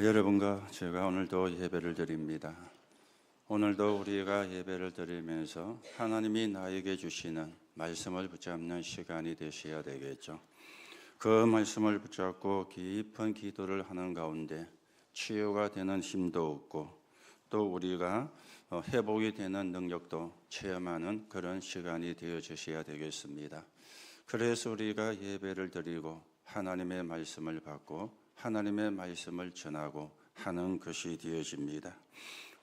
여러분과 제가 오늘도 예배를 드립니다. 오늘도 우리가 예배를 드리면서 하나님이 나에게 주시는 말씀을 붙잡는 시간이 되셔야 되겠죠. 그 말씀을 붙잡고 깊은 기도를 하는 가운데 치유가 되는 힘도 얻고 또 우리가 회복이 되는 능력도 체험하는 그런 시간이 되어주셔야 되겠습니다. 그래서 우리가 예배를 드리고 하나님의 말씀을 받고 하나님의 말씀을 전하고 하는 것이 되어집니다.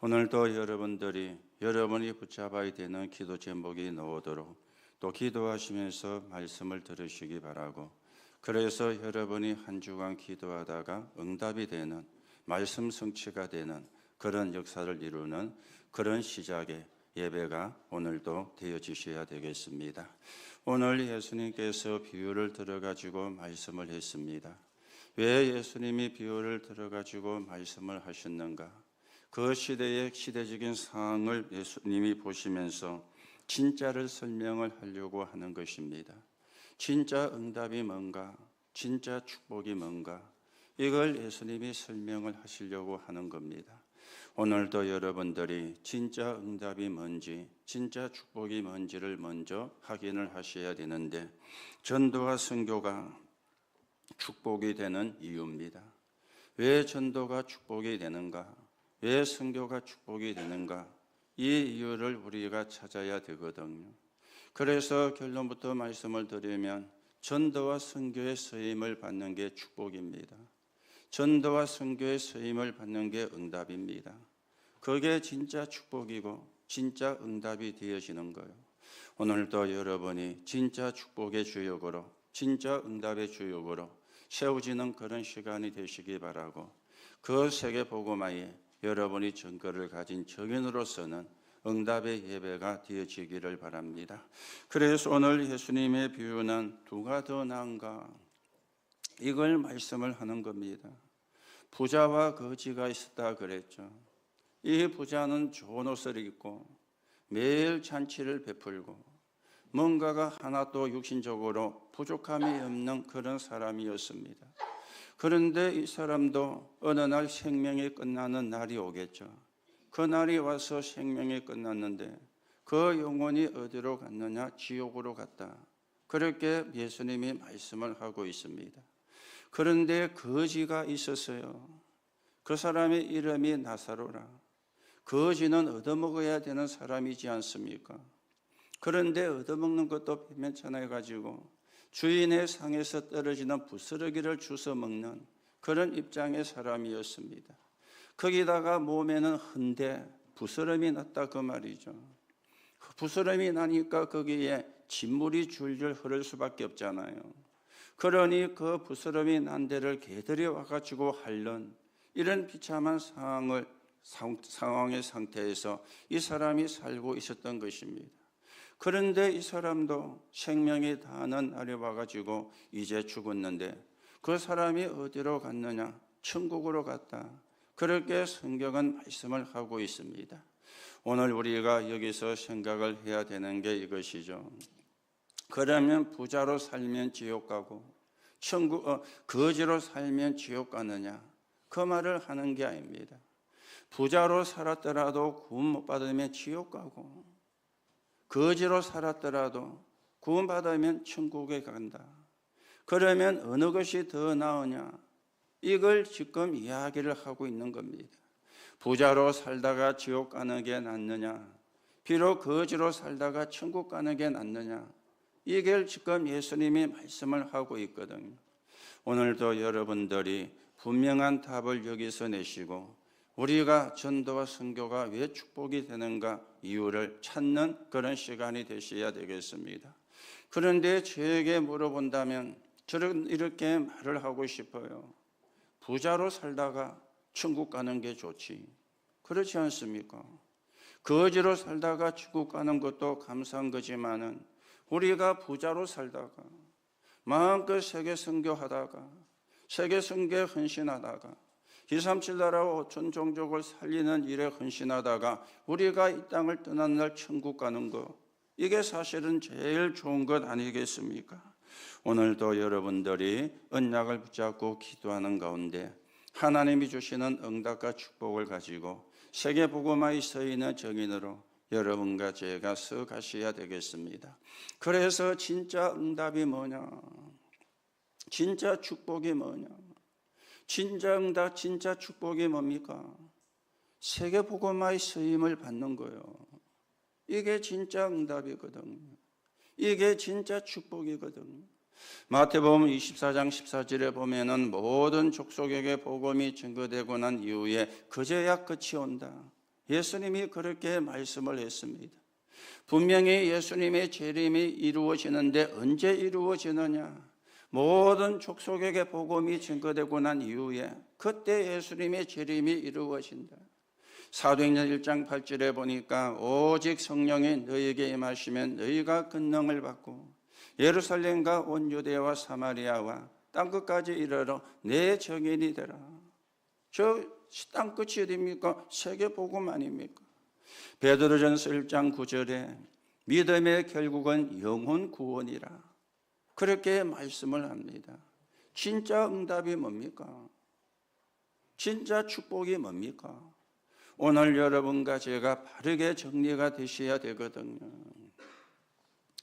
오늘도 여러분이 붙잡아야 되는 기도 제목이 나오도록 또 기도하시면서 말씀을 들으시기 바라고, 그래서 여러분이 한 주간 기도하다가 응답이 되는, 말씀 성취가 되는 그런 역사를 이루는 그런 시작의 예배가 오늘도 되어지셔야 되겠습니다. 오늘 예수님께서 비유를 들어가지고 말씀을 했습니다. 왜 예수님이 비유를 들어가지고 말씀을 하셨는가? 그 시대의 시대적인 상황을 예수님이 보시면서 진짜를 설명을 하려고 하는 것입니다. 진짜 응답이 뭔가? 진짜 축복이 뭔가? 이걸 예수님이 설명을 하시려고 하는 겁니다. 오늘도 여러분들이 진짜 응답이 뭔지, 진짜 축복이 뭔지를 먼저 확인을 하셔야 되는데, 전도와 선교가 축복이 되는 이유입니다. 왜 전도가 축복이 되는가? 왜 선교가 축복이 되는가? 이 이유를 우리가 찾아야 되거든요. 그래서 결론부터 말씀을 드리면 전도와 선교의 쓰임을 받는 게 축복입니다. 전도와 선교의 쓰임을 받는 게 응답입니다. 그게 진짜 축복이고 진짜 응답이 되어지는 거예요. 오늘도 여러분이 진짜 축복의 주역으로, 진짜 응답의 주역으로 세워지는 그런 시간이 되시기 바라고, 그 세계복음화에 여러분이 증거를 가진 증인으로서는 응답의 예배가 되어지기를 바랍니다. 그래서 오늘 예수님의 비유는 누가 더 나은가? 이걸 말씀을 하는 겁니다. 부자와 거지가 있었다 그랬죠. 이 부자는 좋은 옷을 입고 매일 잔치를 베풀고 뭔가가 하나도 육신적으로 부족함이 없는 그런 사람이었습니다. 그런데 이 사람도 어느 날 생명이 끝나는 날이 오겠죠. 그 날이 와서 생명이 끝났는데 그 영혼이 어디로 갔느냐? 지옥으로 갔다. 그렇게 예수님이 말씀을 하고 있습니다. 그런데 거지가 있었어요. 그 사람의 이름이 나사로라. 거지는 얻어먹어야 되는 사람이지 않습니까? 그런데 얻어먹는 것도 변변찮아가지고 주인의 상에서 떨어지는 부스러기를 주워 먹는 그런 입장의 사람이었습니다. 거기다가 몸에는 흔대 부스럼이 났다 그 말이죠. 부스럼이 나니까 거기에 진물이 줄줄 흐를 수밖에 없잖아요. 그러니 그 부스럼이 난 데를 개들이 와가지고 핥는 이런 비참한 상황의 상태에서 이 사람이 살고 있었던 것입니다. 그런데 이 사람도 생명이 다하는 날이 와가지고 이제 죽었는데 그 사람이 어디로 갔느냐? 천국으로 갔다. 그렇게 성경은 말씀을 하고 있습니다. 오늘 우리가 여기서 생각을 해야 되는 게 이것이죠. 그러면 부자로 살면 지옥 가고 거지로 살면 지옥 가느냐? 그 말을 하는 게 아닙니다. 부자로 살았더라도 구원 못 받으면 지옥 가고 거지로 살았더라도 구원받으면 천국에 간다. 그러면 어느 것이 더 나으냐? 이걸 지금 이야기를 하고 있는 겁니다. 부자로 살다가 지옥 가는 게 낫느냐? 비록 거지로 살다가 천국 가는 게 낫느냐? 이걸 지금 예수님이 말씀을 하고 있거든요. 오늘도 여러분들이 분명한 답을 여기서 내시고 우리가 전도와 선교가 왜 축복이 되는가 이유를 찾는 그런 시간이 되셔야 되겠습니다. 그런데 저에게 물어본다면 저는 이렇게 말을 하고 싶어요. 부자로 살다가 천국 가는 게 좋지. 그렇지 않습니까? 거지로 살다가 천국 가는 것도 감사한 거지만은 우리가 부자로 살다가 마음껏 세계 선교하다가 세계 선교에 헌신하다가 237 나라와 5천 종족을 살리는 일에 헌신하다가 우리가 이 땅을 떠난 날 천국 가는 거, 이게 사실은 제일 좋은 것 아니겠습니까? 오늘도 여러분들이 언약을 붙잡고 기도하는 가운데 하나님이 주시는 응답과 축복을 가지고 세계 복음화에 서 있는 정인으로 여러분과 제가 서 가셔야 되겠습니다. 그래서 진짜 응답이 뭐냐? 진짜 축복이 뭐냐? 진짜 응답, 진짜 축복이 뭡니까? 세계 복음화의 쓰임을 받는 거예요. 이게 진짜 응답이거든요. 이게 진짜 축복이거든요. 마태복음 24장 14절에 보면은 모든 족속에게 복음이 증거되고 난 이후에 그제야 끝이 온다. 예수님이 그렇게 말씀을 했습니다. 분명히 예수님의 재림이 이루어지는데 언제 이루어지느냐? 모든 족속에게 복음이 증거되고 난 이후에 그때 예수님의 재림이 이루어진다. 사도행전 1장 8절에 보니까 오직 성령이 너희에게 임하시면 너희가 권능을 받고 예루살렘과 온 유대와 사마리아와 땅끝까지 이르러 내 증인이 되라. 저 땅끝이 어디입니까? 세계 복음 아닙니까? 베드로전서 1장 9절에 믿음의 결국은 영혼 구원이라 그렇게 말씀을 합니다. 진짜 응답이 뭡니까? 진짜 축복이 뭡니까? 오늘 여러분과 제가 바르게 정리가 되셔야 되거든요.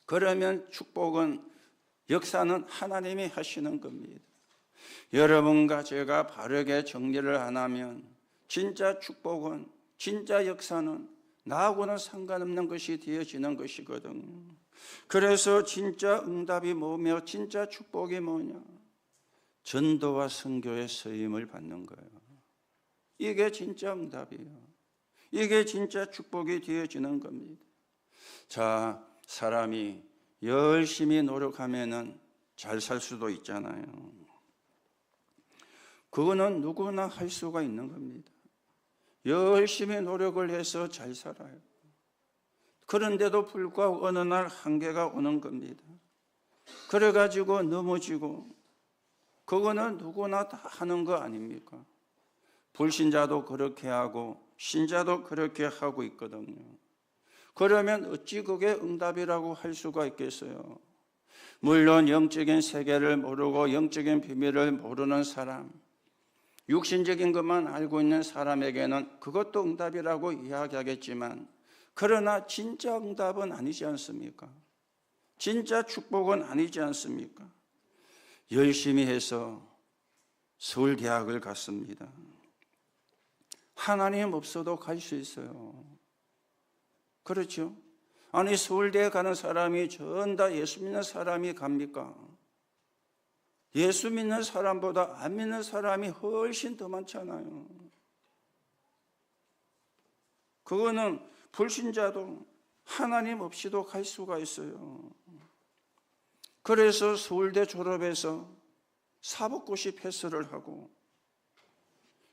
그러면 축복은, 역사는 하나님이 하시는 겁니다. 여러분과 제가 바르게 정리를 안 하면 진짜 축복은, 진짜 역사는 나하고는 상관없는 것이 되어지는 것이거든요. 그래서 진짜 응답이 뭐며 진짜 축복이 뭐냐? 전도와 선교의 쓰임을 받는 거예요. 이게 진짜 응답이에요. 이게 진짜 축복이 되어지는 겁니다. 자, 사람이 열심히 노력하면은 잘 살 수도 있잖아요. 그거는 누구나 할 수가 있는 겁니다. 열심히 노력을 해서 잘 살아요. 그런데도 불구하고 어느 날 한계가 오는 겁니다. 그래가지고 넘어지고, 그거는 누구나 다 하는 거 아닙니까? 불신자도 그렇게 하고 신자도 그렇게 하고 있거든요. 그러면 어찌 그게 응답이라고 할 수가 있겠어요? 물론 영적인 세계를 모르고 영적인 비밀을 모르는 사람, 육신적인 것만 알고 있는 사람에게는 그것도 응답이라고 이야기하겠지만, 그러나 진짜 응답은 아니지 않습니까? 진짜 축복은 아니지 않습니까? 열심히 해서 서울대학을 갔습니다. 하나님 없어도 갈 수 있어요. 그렇죠? 아니, 서울대에 가는 사람이 전 다 예수 믿는 사람이 갑니까? 예수 믿는 사람보다 안 믿는 사람이 훨씬 더 많잖아요. 그거는 불신자도 하나님 없이도 갈 수가 있어요. 그래서 서울대 졸업해서 사법고시 패스를 하고,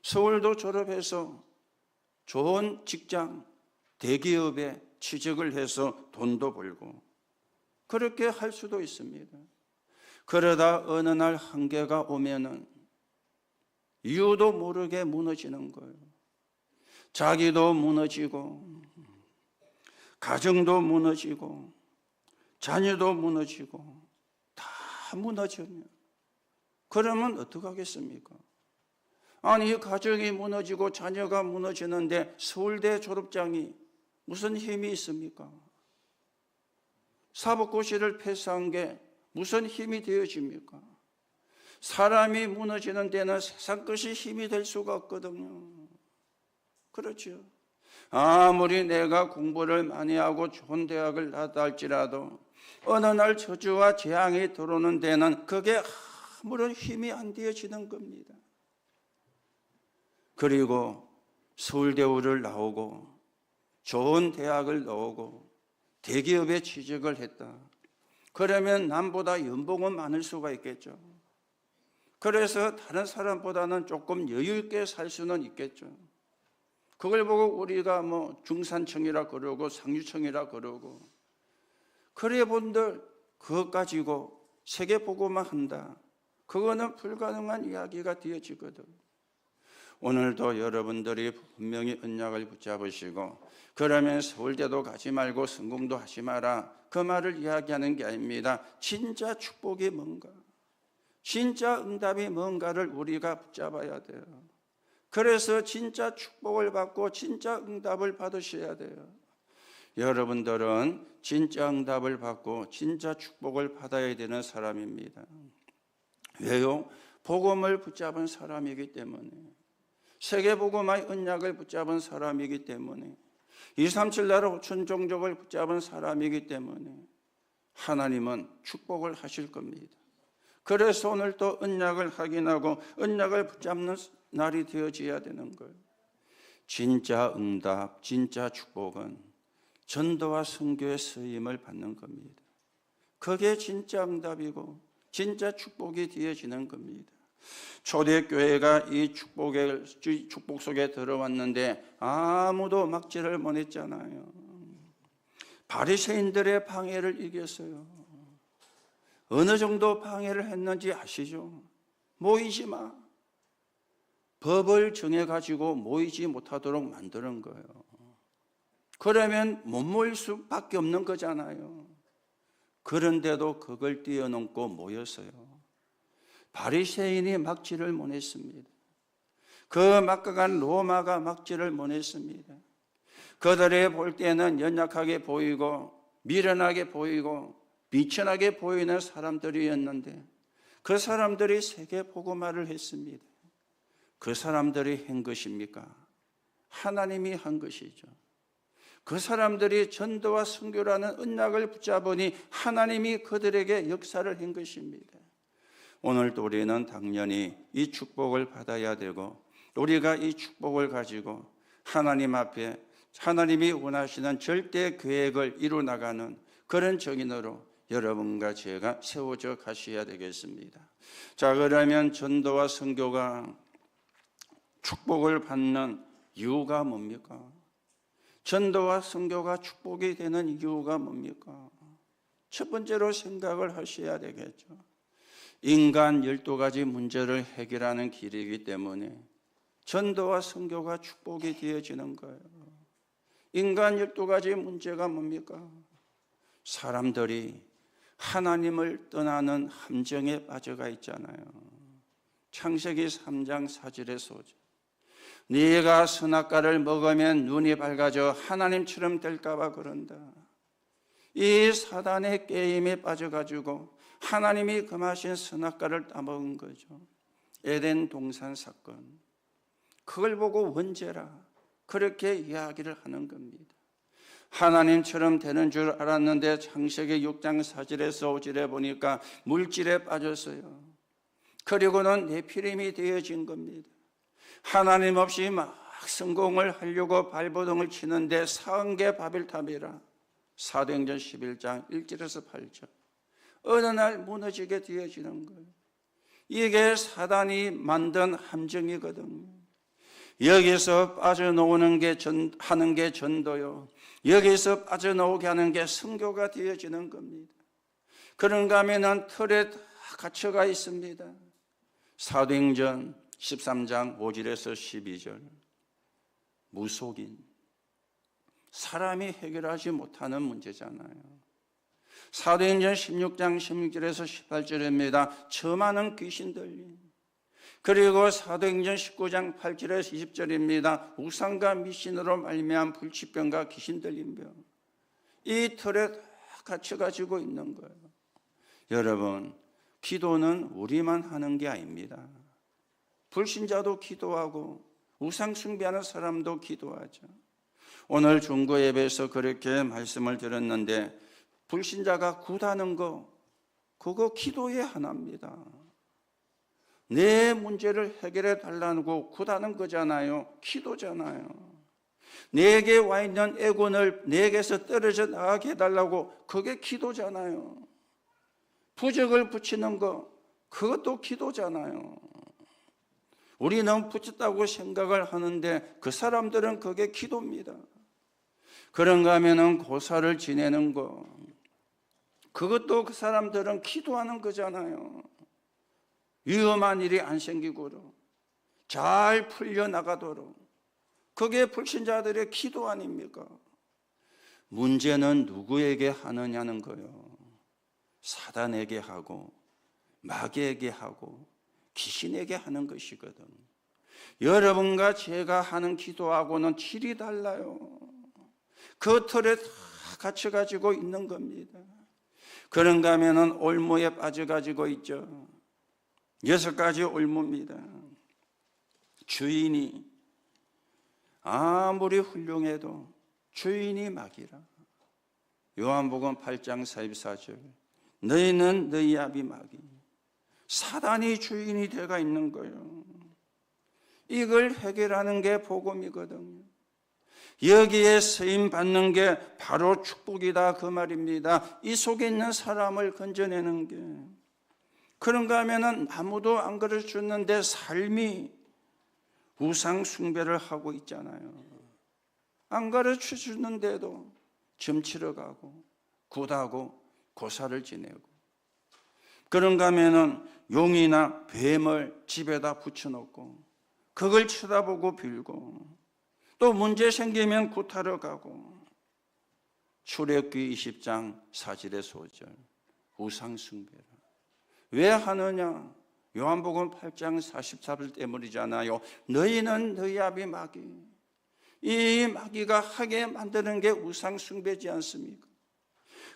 서울도 졸업해서 좋은 직장, 대기업에 취직을 해서 돈도 벌고, 그렇게 할 수도 있습니다. 그러다 어느 날 한계가 오면은 이유도 모르게 무너지는 거예요. 자기도 무너지고, 가정도 무너지고, 자녀도 무너지고, 다 무너지면 그러면 어떡하겠습니까? 아니, 가정이 무너지고 자녀가 무너지는데 서울대 졸업장이 무슨 힘이 있습니까? 사법고시를 패스한 게 무슨 힘이 되어집니까? 사람이 무너지는 데는 세상 것이 힘이 될 수가 없거든요. 그렇죠? 아무리 내가 공부를 많이 하고 좋은 대학을 나왔다 할지라도 어느 날 저주와 재앙이 들어오는 데는 그게 아무런 힘이 안 되어지는 겁니다. 그리고 서울대우를 나오고 좋은 대학을 나오고 대기업에 취직을 했다. 그러면 남보다 연봉은 많을 수가 있겠죠. 그래서 다른 사람보다는 조금 여유 있게 살 수는 있겠죠. 그걸 보고 우리가 뭐 중산층이라 그러고 상류층이라 그러고, 그래 본들 그것 가지고 세계 보고만 한다. 그거는 불가능한 이야기가 되어지거든. 오늘도 여러분들이 분명히 언약을 붙잡으시고, 그러면 서울대도 가지 말고 성공도 하지 마라, 그 말을 이야기하는 게 아닙니다. 진짜 축복이 뭔가, 진짜 응답이 뭔가를 우리가 붙잡아야 돼요. 그래서 진짜 축복을 받고 진짜 응답을 받으셔야 돼요. 여러분들은 진짜 응답을 받고 진짜 축복을 받아야 되는 사람입니다. 왜요? 복음을 붙잡은 사람이기 때문에, 세계복음의 언약을 붙잡은 사람이기 때문에, 237 나라 5천 종족을 붙잡은 사람이기 때문에 하나님은 축복을 하실 겁니다. 그래서 오늘 또 언약을 확인하고 언약을 붙잡는 날이 되어져야 되는 거예요. 진짜 응답, 진짜 축복은 전도와 선교의 쓰임을 받는 겁니다. 그게 진짜 응답이고 진짜 축복이 되어지는 겁니다. 초대교회가 이 축복 속에 들어왔는데 아무도 막지를 못했잖아요. 바리새인들의 방해를 이겼어요. 어느 정도 방해를 했는지 아시죠? 모이지 마. 법을 정해가지고 모이지 못하도록 만드는 거예요. 그러면 못 모일 수밖에 없는 거잖아요. 그런데도 그걸 뛰어넘고 모였어요. 바리새인이 막지를 못했습니다. 그 막강한 로마가 막지를 못했습니다. 그들이 볼 때는 연약하게 보이고 미련하게 보이고 비천하게 보이는 사람들이었는데 그 사람들이 세계 복음화를 했습니다. 그 사람들이 한 것입니까? 하나님이 한 것이죠. 그 사람들이 전도와 선교라는 언약을 붙잡으니 하나님이 그들에게 역사를 한 것입니다. 오늘도 우리는 당연히 이 축복을 받아야 되고 우리가 이 축복을 가지고 하나님 앞에 하나님이 원하시는 절대 계획을 이루어나가는 그런 정인으로 여러분과 제가 세워져 가셔야 되겠습니다. 자, 그러면 전도와 선교가 축복을 받는 이유가 뭡니까? 전도와 선교가 축복이 되는 이유가 뭡니까? 첫 번째로 생각을 하셔야 되겠죠. 인간 12가지 문제를 해결하는 길이기 때문에 전도와 선교가 축복이 되어지는 거예요. 인간 12가지 문제가 뭡니까? 사람들이 하나님을 떠나는 함정에 빠져가 있잖아요. 창세기 3장 4절의 소절. 네가 선악과를 먹으면 눈이 밝아져 하나님처럼 될까 봐 그런다. 이 사단의 게임에 빠져가지고 하나님이 금하신 선악과를 따먹은 거죠. 에덴 동산 사건. 그걸 보고 원죄라 그렇게 이야기를 하는 겁니다. 하나님처럼 되는 줄 알았는데 창세기 6장 4절에서 5절에 보니까 물질에 빠졌어요. 그리고는 네피림이 되어진 겁니다. 하나님 없이 막 성공을 하려고 발버둥을 치는데 40개 바벨탑이라 사도행전 11장 1절에서 8절. 어느 날 무너지게 되어지는 거예요. 이게 사단이 만든 함정이거든요. 여기서 빠져나오는 게 하는 게 전도요. 여기서 빠져나오게 하는 게 선교가 되어지는 겁니다. 그런가 하면 틀에 다 갇혀가 있습니다. 사도행전 13장 5절에서 12절. 무속인. 사람이 해결하지 못하는 문제잖아요. 사도행전 16장 16절에서 18절입니다. 처많은 귀신 들림. 그리고 사도행전 19장 8절에서 20절입니다. 우상과 미신으로 말미암은 불치병과 귀신 들린 병. 이 틀에 다 갇혀가지고 있는 거예요. 여러분, 기도는 우리만 하는 게 아닙니다. 불신자도 기도하고 우상 숭배하는 사람도 기도하죠. 오늘 중고 예배에서 그렇게 말씀을 드렸는데 불신자가 굿하는 거 그거 기도의 하나입니다. 내 문제를 해결해 달라고 굿하는 거잖아요. 기도잖아요. 내게 와 있는 애군을 내게서 떨어져 나가게 해달라고 그게 기도잖아요. 부적을 붙이는 거 그것도 기도잖아요. 우리는 붙였다고 생각을 하는데 그 사람들은 그게 기도입니다. 그런가 하면은 고사를 지내는 거 그것도 그 사람들은 기도하는 거잖아요. 위험한 일이 안 생기도록 잘 풀려나가도록 그게 불신자들의 기도 아닙니까? 문제는 누구에게 하느냐는 거예요. 사단에게 하고 마귀에게 하고 귀신에게 하는 것이거든. 여러분과 제가 하는 기도하고는 질이 달라요. 그 틀에 다 갇혀가지고 있는 겁니다. 그런가 하면은 올무에 빠져가지고 있죠. 6가지 올무입니다. 주인이 아무리 훌륭해도 주인이 막이라. 요한복음 8장 44절. 너희는 너희 아비 막이. 사단이 주인이 되어 있는 거예요. 이걸 해결하는 게 복음이거든요. 여기에 쓰임 받는 게 바로 축복이다 그 말입니다. 이 속에 있는 사람을 건져내는 게. 그런가 하면은 아무도 안 가르쳐줬는데 삶이 우상 숭배를 하고 있잖아요. 안 가르쳐주는데도 점치러 가고 굿하고 고사를 지내고. 그런가 하면은 용이나 뱀을 집에다 붙여놓고 그걸 쳐다보고 빌고, 또 문제 생기면 굿하러 가고. 출애굽기 20장 4절의 소절, 우상 숭배라. 왜 하느냐? 요한복음 8장 44절 때문이잖아요. 너희는 너희 아비 마귀. 이 마귀가 하게 만드는 게 우상 숭배지 않습니까?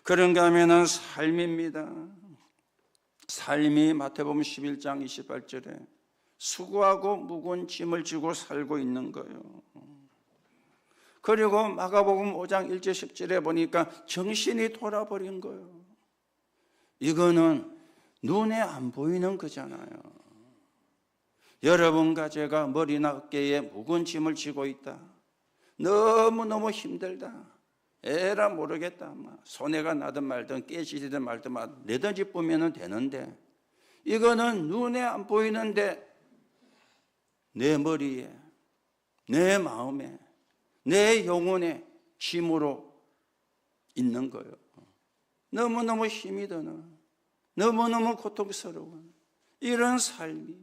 그런가 하면은 삶입니다. 삶이 마태복음 11장 28절에 수고하고 무거운 짐을 지고 살고 있는 거예요. 그리고 마가복음 5장 1절 10절에 보니까 정신이 돌아버린 거예요. 이거는 눈에 안 보이는 거잖아요. 여러분과 제가 머리나 어깨에 무거운 짐을 지고 있다. 너무너무 힘들다. 에라 모르겠다. 손해가 나든 말든 깨지든 말든 내든지 보면 되는데, 이거는 눈에 안 보이는데 내 머리에, 내 마음에, 내 영혼에 짐으로 있는 거예요. 너무너무 힘이 드는, 너무너무 고통스러운 이런 삶이.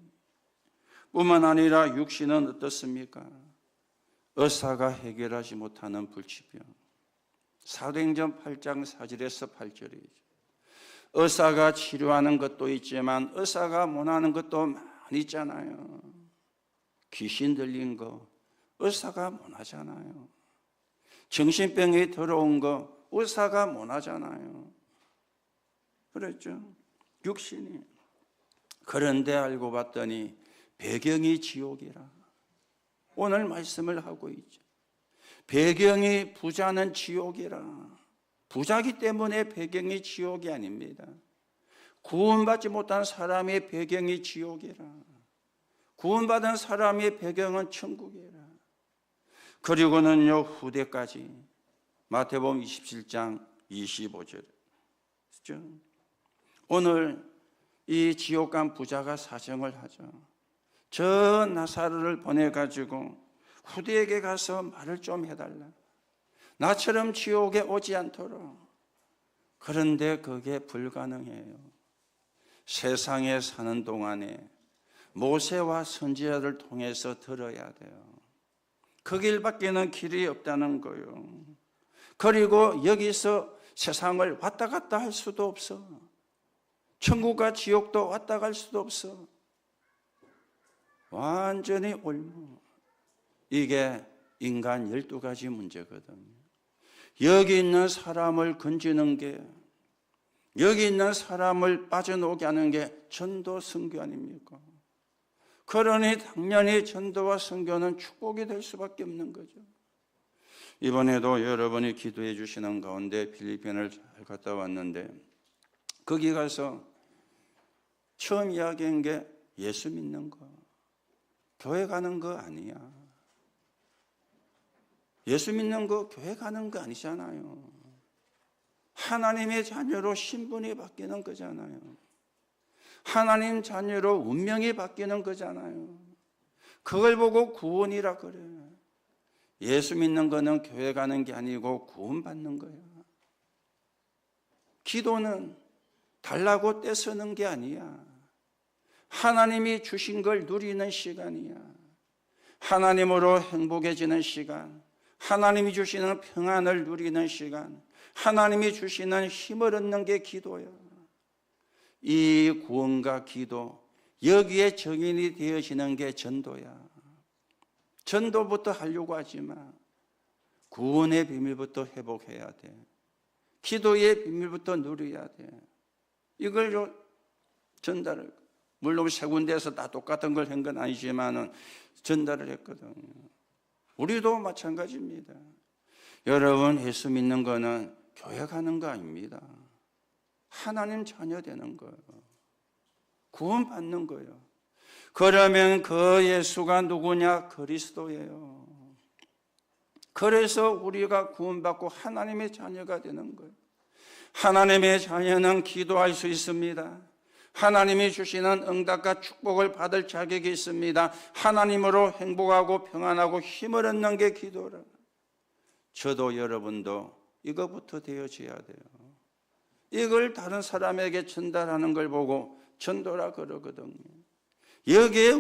뿐만 아니라 육신은 어떻습니까? 의사가 해결하지 못하는 불치병. 사도행전 8장 4절에서 8절이죠. 의사가 치료하는 것도 있지만 의사가 못하는 것도 많이 있잖아요. 귀신 들린 거 의사가 못하잖아요. 정신병이 들어온 거 의사가 못하잖아요. 그랬죠. 육신이. 그런데 알고 봤더니 배경이 지옥이라. 오늘 말씀을 하고 있죠. 배경이 부자는 지옥이라. 부자기 때문에 배경이 지옥이 아닙니다. 구원받지 못한 사람의 배경이 지옥이라. 구원받은 사람의 배경은 천국이라. 그리고는요, 후대까지 마태복음 27장 25절. 오늘 이 지옥 간 부자가 사정을 하죠. 저 나사로를 보내가지고 후대에게 가서 말을 좀 해달라. 나처럼 지옥에 오지 않도록. 그런데 그게 불가능해요. 세상에 사는 동안에 모세와 선지자를 통해서 들어야 돼요. 그 길밖에는 길이 없다는 거예요. 그리고 여기서 세상을 왔다 갔다 할 수도 없어. 천국과 지옥도 왔다 갈 수도 없어. 완전히 올무. 이게 인간 12가지 문제거든요. 여기 있는 사람을 건지는 게, 여기 있는 사람을 빠져나오게 하는 게 전도 선교 아닙니까? 그러니 당연히 전도와 선교는 축복이 될 수밖에 없는 거죠. 이번에도 여러분이 기도해 주시는 가운데 필리핀을 잘 갔다 왔는데, 거기 가서 처음 이야기한 게 예수 믿는 거, 교회 가는 거 아니야. 예수 믿는 거 교회 가는 거 아니잖아요. 하나님의 자녀로 신분이 바뀌는 거잖아요. 하나님 자녀로 운명이 바뀌는 거잖아요. 그걸 보고 구원이라 그래. 예수 믿는 거는 교회 가는 게 아니고 구원받는 거야. 기도는 달라고 떼쓰는 게 아니야. 하나님이 주신 걸 누리는 시간이야. 하나님으로 행복해지는 시간, 하나님이 주시는 평안을 누리는 시간, 하나님이 주시는 힘을 얻는 게 기도야. 이 구원과 기도, 여기에 정인이 되어지는 게 전도야. 전도부터 하려고 하지만 구원의 비밀부터 회복해야 돼. 기도의 비밀부터 누려야 돼. 이걸 전달을, 물론 세 군데에서 다 똑같은 걸 한 건 아니지만 전달을 했거든요. 우리도 마찬가지입니다. 여러분, 예수 믿는 거는 교회 가는 거 아닙니다. 하나님 자녀 되는 거예요. 구원 받는 거예요. 그러면 그 예수가 누구냐? 그리스도예요. 그래서 우리가 구원받고 하나님의 자녀가 되는 거예요. 하나님의 자녀는 기도할 수 있습니다. 하나님이 주시는 응답과 축복을 받을 자격이 있습니다. 하나님으로 행복하고 평안하고 힘을 얻는 게 기도라. 저도 여러분도 이거부터 되어져야 돼요. 이걸 다른 사람에게 전달하는 걸 보고 전도라 그러거든요. 여기에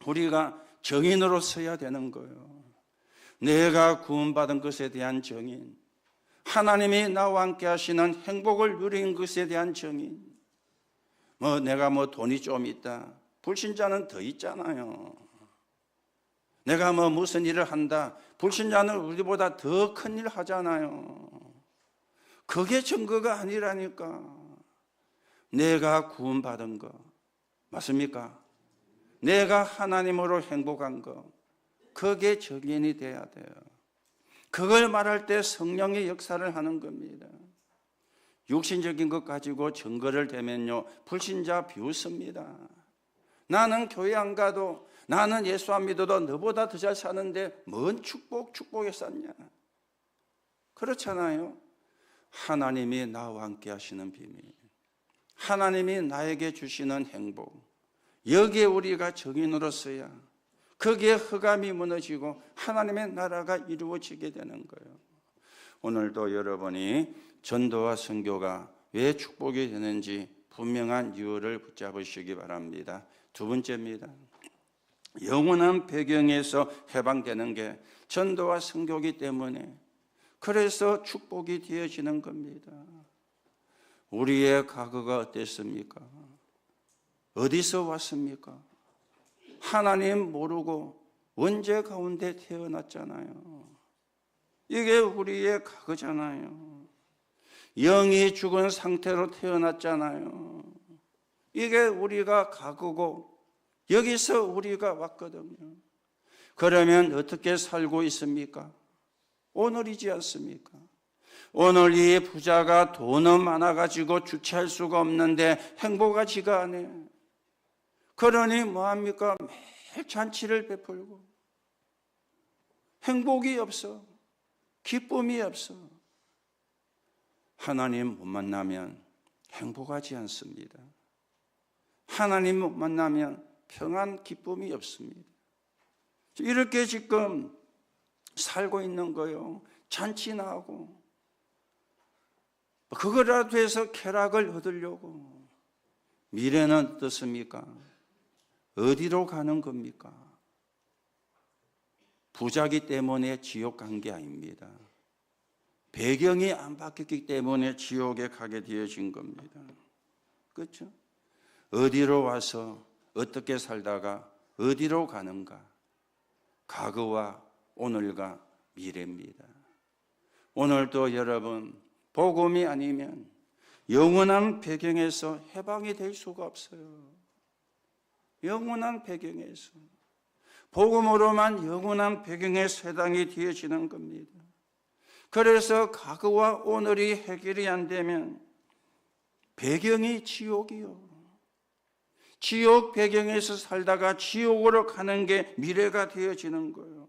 우리가 정인으로 서야 되는 거예요. 내가 구원받은 것에 대한 정인, 하나님이 나와 함께 하시는 행복을 누린 것에 대한 정인. 내가 돈이 좀 있다. 불신자는 더 있잖아요. 내가 무슨 일을 한다. 불신자는 우리보다 더 큰 일 하잖아요. 그게 증거가 아니라니까. 내가 구원받은 거 맞습니까? 내가 하나님으로 행복한 거, 그게 정인이 돼야 돼요. 그걸 말할 때 성령의 역사를 하는 겁니다. 육신적인 것 가지고 증거를 대면요, 불신자 비웃습니다. 나는 교회 안 가도, 나는 예수 안 믿어도 너보다 더 잘 사는데 뭔 축복에 쌌냐. 그렇잖아요. 하나님이 나와 함께 하시는 비밀, 하나님이 나에게 주시는 행복, 여기에 우리가 정인으로서야 거기에 흑암이 무너지고 하나님의 나라가 이루어지게 되는 거예요. 오늘도 여러분이 전도와 선교가 왜 축복이 되는지 분명한 이유를 붙잡으시기 바랍니다. 두 번째입니다. 영원한 배경에서 해방되는 게 전도와 선교이기 때문에, 그래서 축복이 되어지는 겁니다. 우리의 과거가 어땠습니까? 어디서 왔습니까? 하나님 모르고 원죄 가운데 태어났잖아요. 이게 우리의 과거잖아요. 영이 죽은 상태로 태어났잖아요. 이게 우리가 과거고 여기서 우리가 왔거든요. 그러면 어떻게 살고 있습니까? 오늘이지 않습니까? 오늘 이 부자가 돈은 많아가지고 주체할 수가 없는데 행복하지가 않아요. 그러니 뭐합니까? 매일 잔치를 베풀고 행복이 없어. 기쁨이 없어. 하나님 못 만나면 행복하지 않습니다. 하나님 못 만나면 평안, 기쁨이 없습니다. 이렇게 지금 살고 있는 거요. 잔치나 하고 그거라도 해서 쾌락을 얻으려고. 미래는 어떻습니까? 어디로 가는 겁니까? 부자기 때문에 지옥 간 게 아닙니다. 배경이 안 바뀌었기 때문에 지옥에 가게 되어진 겁니다. 그렇죠? 어디로 와서 어떻게 살다가 어디로 가는가? 과거와 오늘과 미래입니다. 오늘도 여러분, 복음이 아니면 영원한 배경에서 해방이 될 수가 없어요. 영원한 배경에서, 복음으로만 영원한 배경에서 해당이 되어지는 겁니다. 그래서 과거와 오늘이 해결이 안 되면 배경이 지옥이요. 지옥 배경에서 살다가 지옥으로 가는 게 미래가 되어지는 거예요.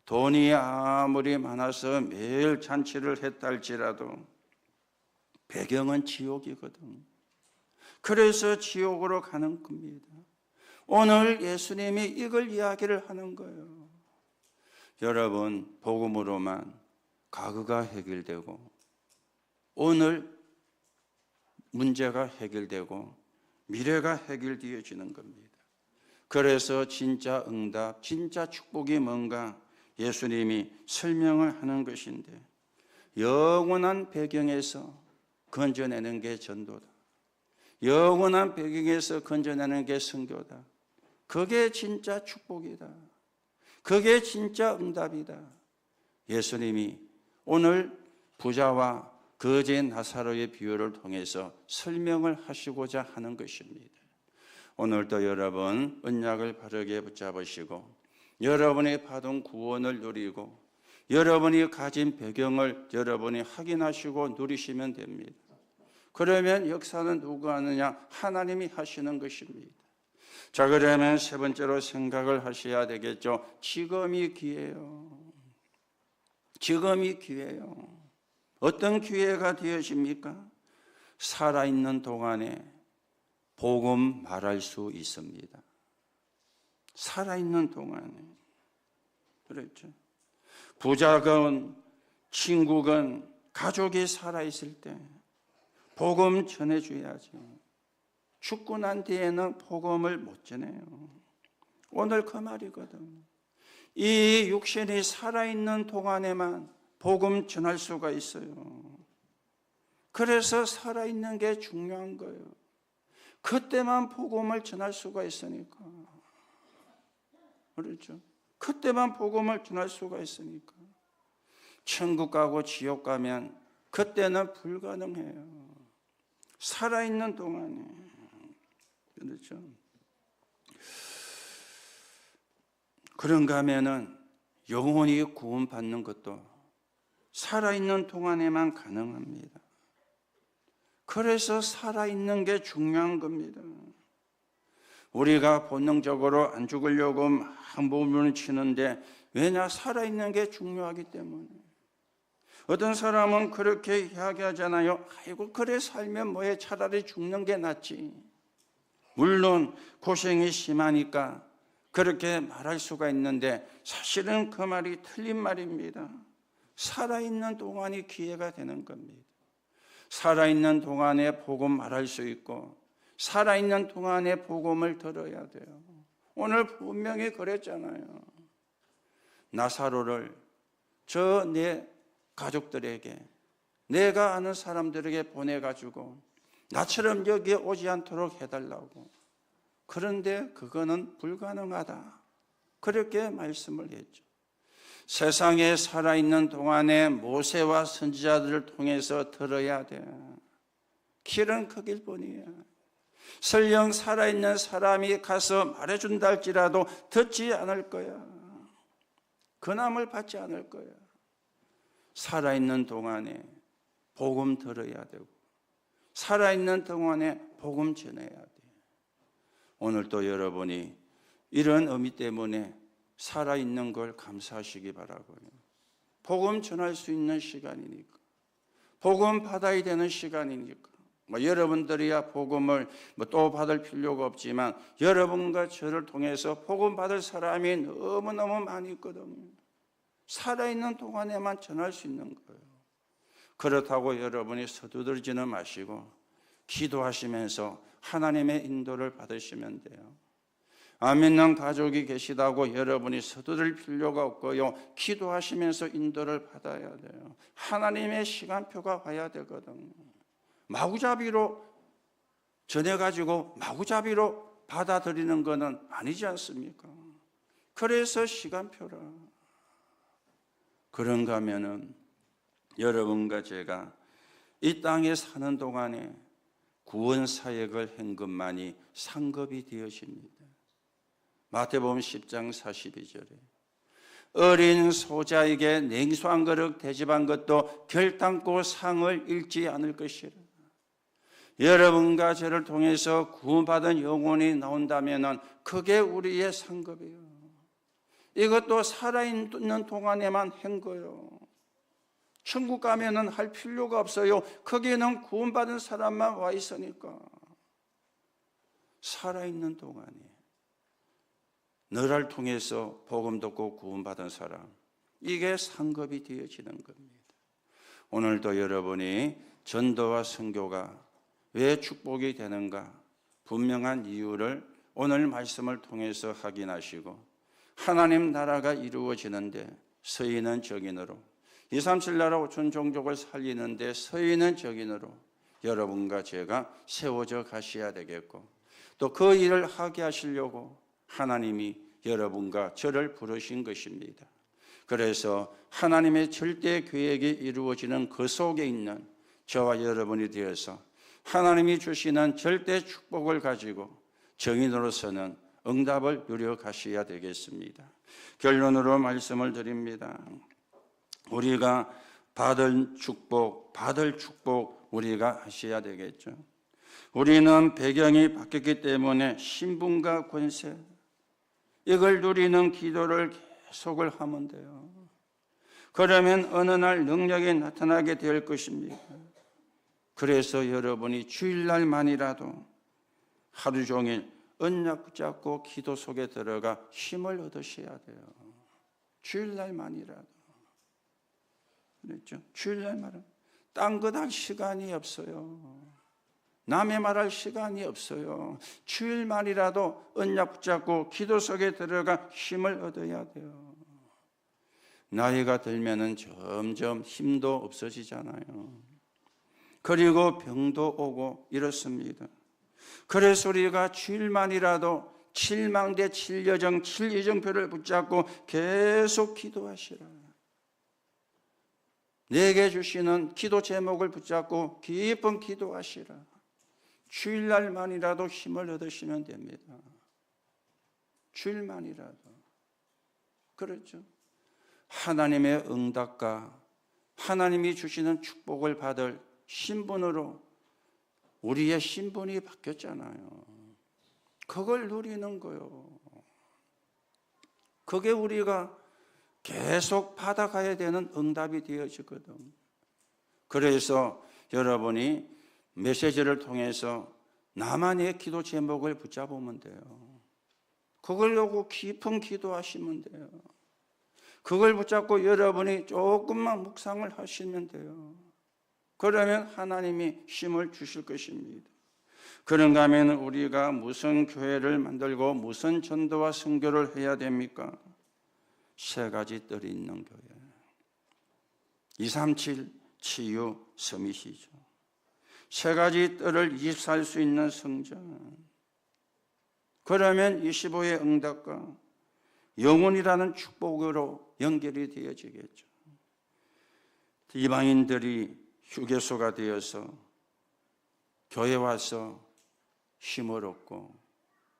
돈이 아무리 많아서 매일 잔치를 했다 할지라도 배경은 지옥이거든. 그래서 지옥으로 가는 겁니다. 오늘 예수님이 이걸 이야기를 하는 거예요. 여러분, 복음으로만 과거가 해결되고 오늘 문제가 해결되고 미래가 해결되어지는 겁니다. 그래서 진짜 응답, 진짜 축복이 뭔가 예수님이 설명을 하는 것인데, 영원한 배경에서 건져내는 게 전도다. 영원한 배경에서 건져내는 게 선교다. 그게 진짜 축복이다. 그게 진짜 응답이다. 예수님이 오늘 부자와 거지 나사로의 비유를 통해서 설명을 하시고자 하는 것입니다. 오늘도 여러분 언약을 바르게 붙잡으시고 여러분이 받은 구원을 누리고 여러분이 가진 배경을 여러분이 확인하시고 누리시면 됩니다. 그러면 역사는 누가 하느냐? 하나님이 하시는 것입니다. 자, 그러면 세 번째로 생각을 하셔야 되겠죠. 지금이 기회예요. 지금이 기회예요. 어떤 기회가 되어집니까? 살아있는 동안에 복음 말할 수 있습니다. 살아있는 동안에. 그렇죠. 부자건 친구건 가족이 살아있을 때 복음 전해줘야죠. 죽고 난 뒤에는 복음을 못 전해요. 오늘 그 말이거든. 이 육신이 살아있는 동안에만 복음 전할 수가 있어요. 그래서 살아있는 게 중요한 거예요. 그때만 복음을 전할 수가 있으니까. 그렇죠? 그때만 복음을 전할 수가 있으니까. 천국 가고 지옥 가면 그때는 불가능해요. 살아있는 동안에. 그렇죠? 그런가 하면은 영혼이 구원받는 것도 살아있는 동안에만 가능합니다. 그래서 살아있는 게 중요한 겁니다. 우리가 본능적으로 안 죽으려고 막 몸을 치는데 왜냐? 살아있는 게 중요하기 때문에. 어떤 사람은 그렇게 이야기하잖아요. 아이고 그래 살면 뭐해, 차라리 죽는 게 낫지. 물론 고생이 심하니까 그렇게 말할 수가 있는데 사실은 그 말이 틀린 말입니다. 살아있는 동안이 기회가 되는 겁니다. 살아있는 동안에 복음 말할 수 있고 살아있는 동안에 복음을 들어야 돼요. 오늘 분명히 그랬잖아요. 나사로를 저 내 가족들에게, 내가 아는 사람들에게 보내가지고 나처럼 여기에 오지 않도록 해달라고. 그런데 그거는 불가능하다. 그렇게 말씀을 했죠. 세상에 살아있는 동안에 모세와 선지자들을 통해서 들어야 돼. 길은 그 길뿐이야. 설령 살아있는 사람이 가서 말해준다 할지라도 듣지 않을 거야. 근함을 받지 않을 거야. 살아있는 동안에 복음 들어야 되고 살아있는 동안에 복음 전해야 돼. 오늘도 여러분이 이런 의미 때문에 살아있는 걸 감사하시기 바라고요. 복음 전할 수 있는 시간이니까, 복음 받아야 되는 시간이니까. 여러분들이야 복음을 또 받을 필요가 없지만 여러분과 저를 통해서 복음 받을 사람이 너무너무 많이 있거든요. 살아있는 동안에만 전할 수 있는 거예요. 그렇다고 여러분이 서두르지는 마시고 기도하시면서 하나님의 인도를 받으시면 돼요. 안 믿는 가족이 계시다고 여러분이 서두를 필요가 없고요. 기도하시면서 인도를 받아야 돼요. 하나님의 시간표가 와야 되거든요. 마구잡이로 전해가지고 마구잡이로 받아들이는 것은 아니지 않습니까? 그래서 시간표라. 그런가 하면은 여러분과 제가 이 땅에 사는 동안에 구원 사역을 한 것만이 상급이 되어집니다. 마태복음 10장 42절에 어린 소자에게 냉수 한 그릇 대접한 것도 결단코 상을 잃지 않을 것이라. 여러분과 저를 통해서 구원받은 영혼이 나온다면 그게 우리의 상급이에요. 이것도 살아있는 동안에만 한 거예요. 천국 가면은 할 필요가 없어요. 거기는 구원받은 사람만 와 있으니까. 살아있는 동안에 너를 통해서 복음 듣고 구원받은 사람, 이게 상급이 되어지는 겁니다. 오늘도 여러분이 전도와 선교가 왜 축복이 되는가 분명한 이유를 오늘 말씀을 통해서 확인하시고 하나님 나라가 이루어지는데 서인은 정인으로 237 나라 5천 종족을 살리는데 서인은 정인으로 여러분과 제가 세워져 가셔야 되겠고 또 그 일을 하게 하시려고 하나님이 여러분과 저를 부르신 것입니다. 그래서 하나님의 절대 계획이 이루어지는 그 속에 있는 저와 여러분이 되어서 하나님이 주시는 절대 축복을 가지고 정인으로서는 응답을 누려가셔야 되겠습니다. 결론으로 말씀을 드립니다. 우리가 받을 축복 우리가 하셔야 되겠죠. 우리는 배경이 바뀌었기 때문에 신분과 권세, 이걸 누리는 기도를 계속을 하면 돼요. 그러면 어느 날 능력이 나타나게 될 것입니다. 그래서 여러분이 주일날만이라도 하루 종일 언약 붙잡고 기도 속에 들어가 힘을 얻으셔야 돼요. 주일날만이라도. 그렇죠? 주일날만은 딴 것 할 시간이 없어요. 남의 말할 시간이 없어요. 주일만이라도 언약 붙잡고 기도 속에 들어가 힘을 얻어야 돼요. 나이가 들면은 점점 힘도 없어지잖아요. 그리고 병도 오고 이렇습니다. 그래서 우리가 주일만이라도 7망대 7여정 7이정표를 붙잡고 계속 기도하시라. 내게 주시는 기도 제목을 붙잡고 깊은 기도하시라. 주일날만이라도 힘을 얻으시면 됩니다. 주일만이라도. 그렇죠. 하나님의 응답과 하나님이 주시는 축복을 받을 신분으로 우리의 신분이 바뀌었잖아요. 그걸 누리는 거예요. 그게 우리가 계속 받아가야 되는 응답이 되어지거든. 그래서 여러분이 메시지를 통해서 나만의 기도 제목을 붙잡으면 돼요. 그걸 놓고 깊은 기도하시면 돼요. 그걸 붙잡고 여러분이 조금만 묵상을 하시면 돼요. 그러면 하나님이 힘을 주실 것입니다. 그런가 하면 우리가 무슨 교회를 만들고 무슨 전도와 선교를 해야 됩니까? 세 가지 뜰이 있는 교회. 237 치유 서밋이죠. 세 가지 뜰을 24할 수 있는 성전. 그러면 25의 응답과 영혼이라는 축복으로 연결이 되어지겠죠. 이방인들이 휴게소가 되어서 교회 와서 힘을 얻고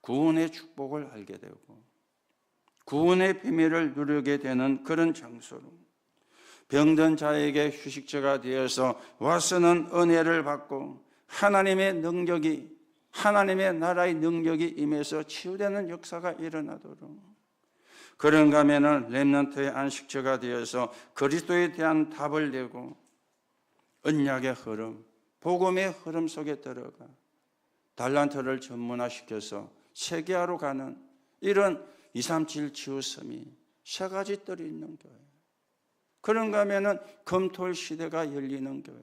구원의 축복을 알게 되고 구원의 비밀을 누리게 되는 그런 장소로 병든 자에게 휴식처가 되어서 와서는 은혜를 받고 하나님의 능력이 하나님의 나라의 능력이 임해서 치유되는 역사가 일어나도록 그런가 하면은 렘넌트의 안식처가 되어서 그리스도에 대한 답을 내고 언약의 흐름, 복음의 흐름 속에 들어가 달란트를 전문화시켜서 세계화로 가는 이런 237 치유섬이 세 가지 뜰이 있는 교회. 그런가 하면은 금토일 시대가 열리는 교회.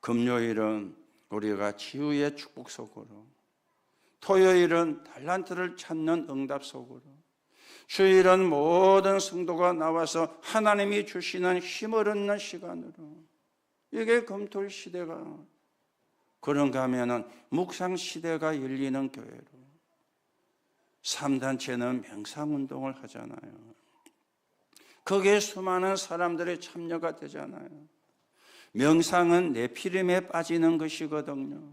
금요일은 우리가 치유의 축복 속으로, 토요일은 달란트를 찾는 응답 속으로, 주일은 모든 성도가 나와서 하나님이 주시는 힘을 얻는 시간으로, 이게 금토일 시대가, 그런가 하면은 묵상 시대가 열리는 교회로, 3단체는 명상운동을 하잖아요. 거기에 수많은 사람들의 참여가 되잖아요. 명상은 내피림에 빠지는 것이거든요.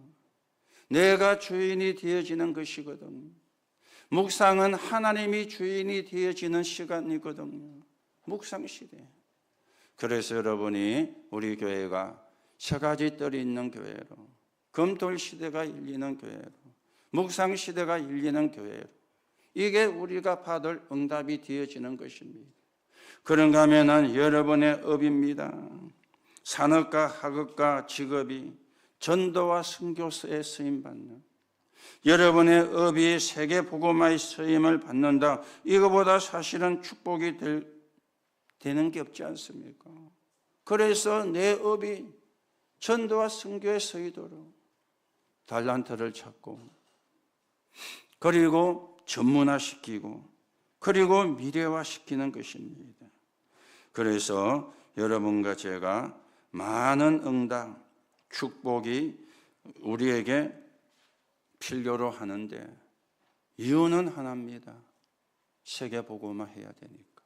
내가 주인이 되어지는 것이거든요. 묵상은 하나님이 주인이 되어지는 시간이거든요. 묵상 시대. 그래서 여러분이 우리 교회가 세 가지 뜰이 있는 교회로, 금토일 시대가 열리는 교회로, 묵상 시대가 열리는 교회로, 이게 우리가 받을 응답이 되어지는 것입니다. 그런가 하면은 여러분의 업입니다. 산업과 학업과 직업이 전도와 선교서에 쓰임받는, 여러분의 업이 세계복음화의 쓰임을 받는다. 이거보다 사실은 축복이 되는 게 없지 않습니까? 그래서 내 업이 전도와 선교에 쓰이도록 달란트를 찾고, 그리고 전문화시키고, 그리고 미래화시키는 것입니다. 그래서 여러분과 제가 많은 응답, 축복이 우리에게 필요로 하는데 이유는 하나입니다. 세계 복음화해야 되니까.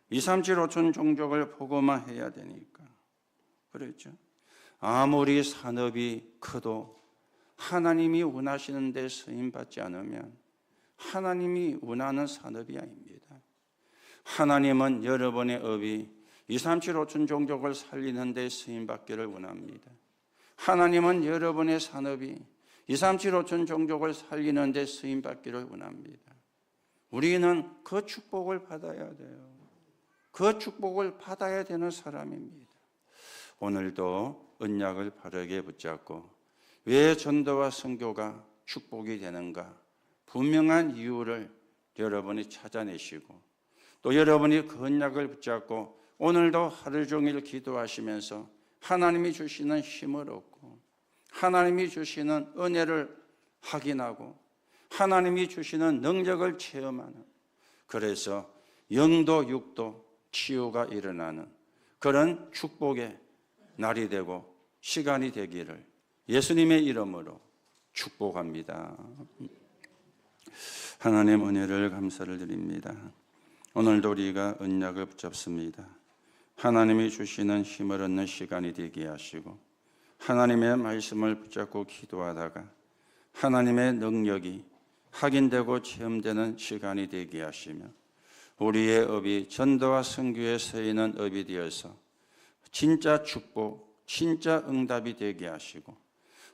2, 3, 7, 5천 종족을 복음화해야 되니까. 그렇죠? 아무리 산업이 커도 하나님이 원하시는 데 쓰임받지 않으면 하나님이 원하는 산업이 아닙니다. 하나님은 여러분의 업이 2, 3, 7, 5천 종족을 살리는 데 쓰임받기를 원합니다. 하나님은 여러분의 산업이 2, 3, 7, 5천 종족을 살리는 데 쓰임받기를 원합니다. 우리는 그 축복을 받아야 돼요. 그 축복을 받아야 되는 사람입니다. 오늘도 언약을 바르게 붙잡고 왜 전도와 선교가 축복이 되는가 분명한 이유를 여러분이 찾아내시고 또 여러분이 그 언약을 붙잡고 오늘도 하루 종일 기도하시면서 하나님이 주시는 힘을 얻고 하나님이 주시는 은혜를 확인하고 하나님이 주시는 능력을 체험하는, 그래서 영도 육도 치유가 일어나는 그런 축복의 날이 되고 시간이 되기를 예수님의 이름으로 축복합니다. 하나님 은혜를 감사를 드립니다. 오늘도 우리가 언약을 붙잡습니다. 하나님이 주시는 힘을 얻는 시간이 되게 하시고 하나님의 말씀을 붙잡고 기도하다가 하나님의 능력이 확인되고 체험되는 시간이 되게 하시며 우리의 업이 전도와 선교에 쓰이는 업이 되어서 진짜 축복, 진짜 응답이 되게 하시고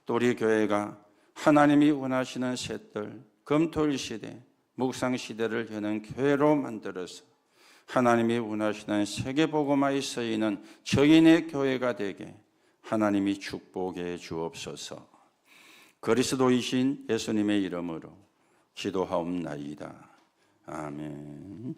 또 우리 교회가 하나님이 원하시는 셋들, 금토일 시대, 묵상 시대를 여는 교회로 만들어서 하나님이 원하시는 세계복음화에 쓰이는 저인의 교회가 되게 하나님이 축복해 주옵소서. 그리스도이신 예수님의 이름으로 기도하옵나이다. 아멘.